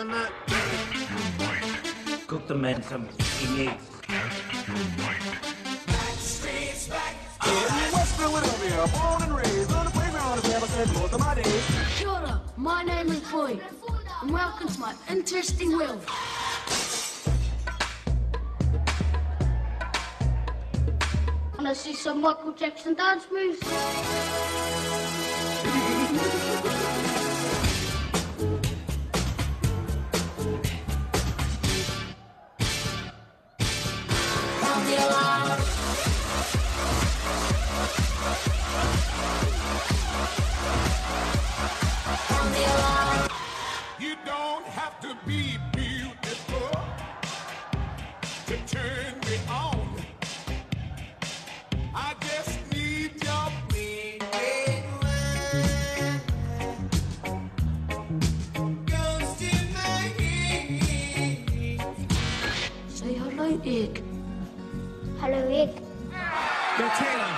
than that. Cook the men some fucking eggs. In West Philadelphia, born and raised on the playground of ever since most of my days. Kia ora, my name is Boyd, and welcome to my interesting world. Wanna see some Michael Jackson dance moves? You don't have to be beautiful to turn me on. I just need your baby. Ghost in my head. Say hello, Egg. Hello, Egg. Now, Taylor,